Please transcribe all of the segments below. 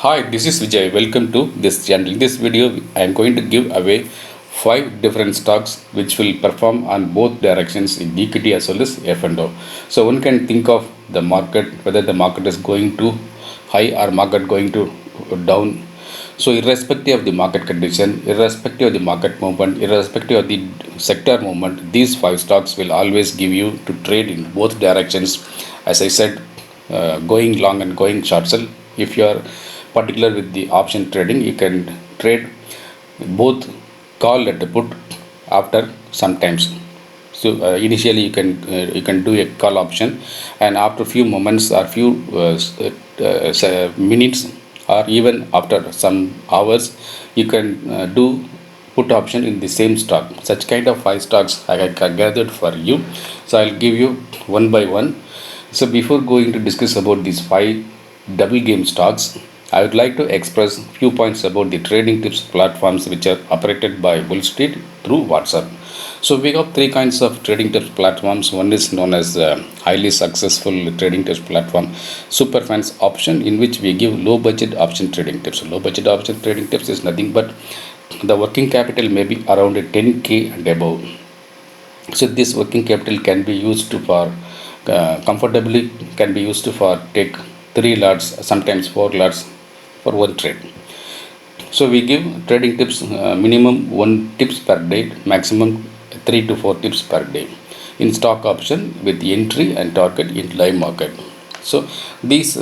Hi, this is Vijay. Welcome to this channel. In this video, I am going to give away 5 different stocks which will perform on both directions in equity as well as F&O. So one can think of the market, whether the market is going to high or market going to down. So irrespective of the market condition, irrespective of the market movement, irrespective of the sector movement, these 5 stocks will always give you to trade in both directions. As I said, going long and going short sell. If you are particular with the option trading, you can trade both call and put after sometimes. So initially you can do a call option, and after few moments or few minutes, or even after some hours, you can do put option in the same stock. Such kind of 5 stocks I have gathered for you. So I'll give you one by one. So before going to discuss about these 5 double game stocks, I would like to express few points about the trading tips platforms which are operated by Bull Street through WhatsApp. So we have 3 kinds of trading tips platforms. One is known as highly successful trading tips platform, Superfans option, in which we give low budget option trading tips. Low budget option trading tips is nothing but the working capital may be around 10k and above. So this working capital can be used to for comfortably can be used for take 3 lots, sometimes 4 lots for one trade. So we give trading tips, minimum 1 tips per day, maximum 3 to 4 tips per day in stock option with entry and target in live market. So these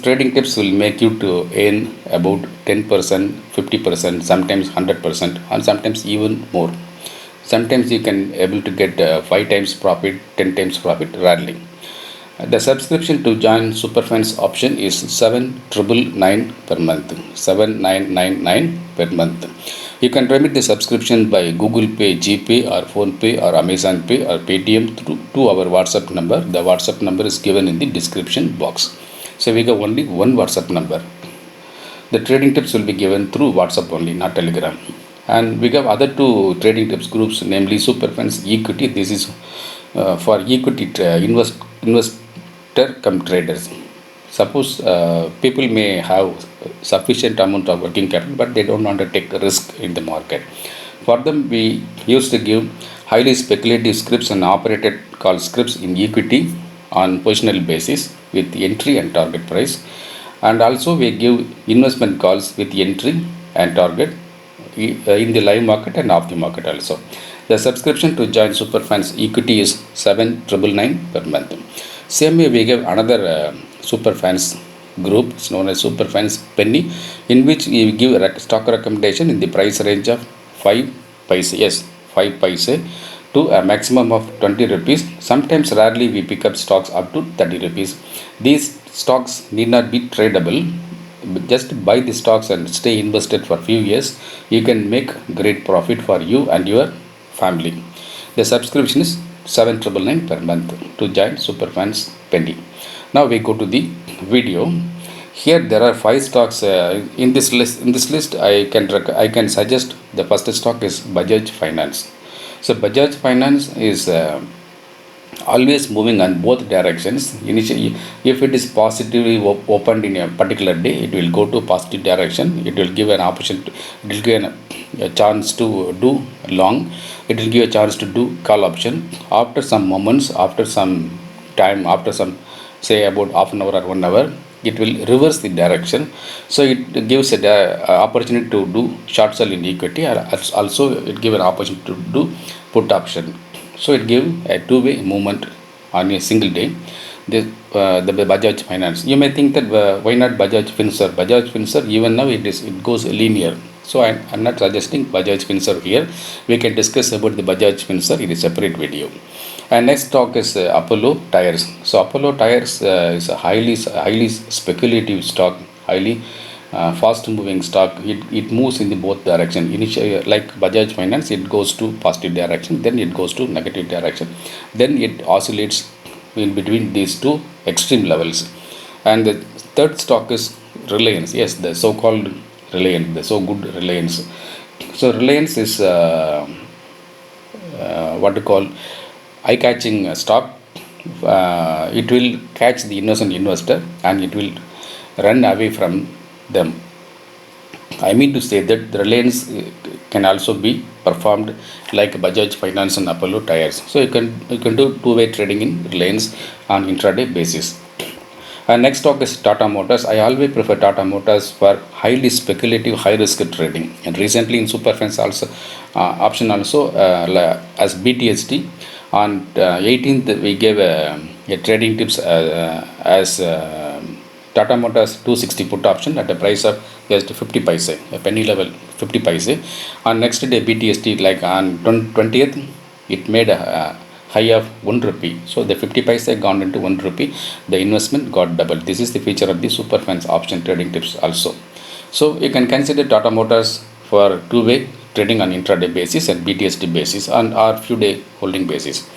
trading tips will make you to earn about 10%, 50%, sometimes 100%, and sometimes even more. Sometimes you can able to get 5 times profit, 10 times profit, rarely. The subscription to join Superfans option is 7,999 per month. 7,999 per month. You can remit the subscription by Google Pay, GPay, or Phone Pay, or Amazon Pay, or Paytm through to our WhatsApp number. The WhatsApp number is given in the description box. So we got only one WhatsApp number. The trading tips will be given through WhatsApp only, not Telegram. And we have other 2 trading tips groups, namely Superfans Equity. This is for equity investor come traders. Suppose people may have sufficient amount of working capital, but they don't want to take risk in the market. For them, we used to give highly speculative scripts and operated call scripts in equity on positional basis with entry and target price. And also we give investment calls with entry and target in the live market and off the market also. The subscription to join Superfans Equity is 7,999 per month. Same way we give another Superfans group, it's known as Superfans Penny, in which we give stock recommendation in the price range of 5 paise, yes, 5 paise to a maximum of 20 rupees. Sometimes rarely we pick up stocks up to 30 rupees. These stocks need not be tradable. Just buy the stocks and stay invested for few years. You can make great profit for you and your family. The subscription is 7,999 per month to join Superfans Penny. Now we go to the video. Here there are 5 stocks in this list. In this list, I can suggest the first stock is Bajaj Finance. So Bajaj Finance is always moving on both directions. Initially, if it is positively opened in a particular day, it will go to positive direction. It will give an opportunity. It will give a chance to do long. It will give a chance to do call option. After some moments, after some time, after some, say about half an hour or 1 hour, it will reverse the direction. So it gives an opportunity to do short sell in equity, or also it gives an opportunity to do put option. So it gives a two-way movement on a single day. The Bajaj Finance. You may think that why not Bajaj Finserv? Bajaj Finserv, even now it goes linear. So I'm not suggesting Bajaj Finserv here. We can discuss about the Bajaj Finserv in a separate video. And next stock is Apollo Tires. So Apollo Tires is a highly speculative stock, highly fast moving stock. It moves in the both direction. Initially, like Bajaj Finance, it goes to positive direction, then it goes to negative direction, then it oscillates in between these two extreme levels. And the third stock is Reliance. Yes, the so-called Reliance, the so good Reliance. So Reliance is what to call eye-catching stock. It will catch the innocent investor and it will run away from them. I mean to say that the Reliance can also be performed like Bajaj Finance and Apollo Tires. So you can do two-way trading in Reliance on intraday basis. Next stock is Tata Motors. I always prefer Tata Motors for highly speculative, high risk trading. And recently in Superfans also option also as BTST on 18th we gave a trading tips as Tata Motors 260 put option at a price of just 50 paise, a penny level 50 paise. On next day BTST like on 20th it made a high of 1 rupee. So the 50 paise gone into 1 rupee. The investment got double. This is the feature of the Superfans option trading tips also. So you can consider Tata Motors for two-way trading on intraday basis and BTST basis on our few day holding basis.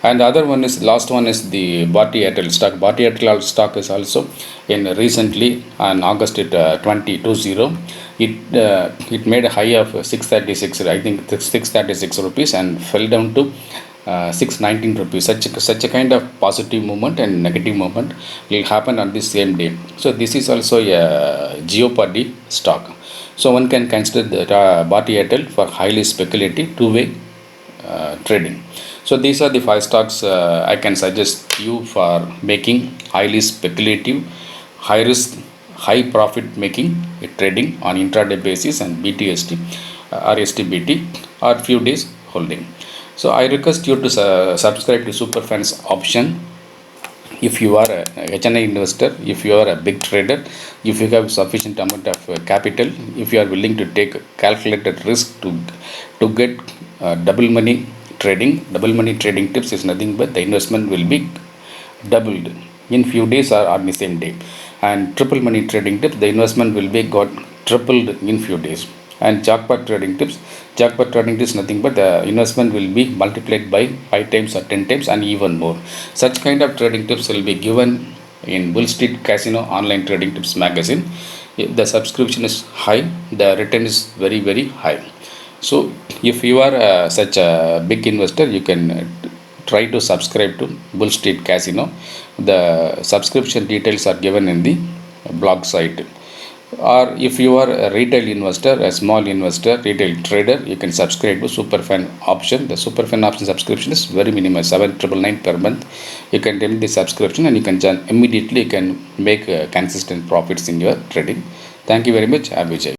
And the other one is last one is the Bharti Airtel stock. Bharti Airtel stock is also in recently on August 2020 it made a high of 636, I think 636 rupees, and fell down to 619 rupees. Such a kind of positive movement and negative movement will happen on the same day. So this is also a Geopardy stock. So one can consider the Bharti Airtel for highly speculative two-way trading. So these are the five stocks I can suggest you for making highly speculative, high risk, high profit making trading on intraday basis and BTST or STBT or few days holding. So I request you to subscribe to Superfans option if you are a HNI investor, if you are a big trader, if you have sufficient amount of capital, if you are willing to take calculated risk to get double money trading. Double money trading tips is nothing but the investment will be doubled in few days or on the same day. And triple money trading tips, the investment will be got tripled in few days. And jackpot trading tips nothing but the investment will be multiplied by 5 times or 10 times and even more. Such kind of trading tips will be given in Bull Street Casino online trading tips magazine. The subscription is high, the return is very very high. So if you are such a big investor, you can try to subscribe to Bull Street Casino. The subscription details are given in the blog site. Or if you are a retail investor, a small investor, retail trader, you can subscribe to Superfan option. The Superfan option subscription is very minimal, 7,999 per month. You can take the subscription and you can immediately you can make consistent profits in your trading. Thank you very much. Abhijay.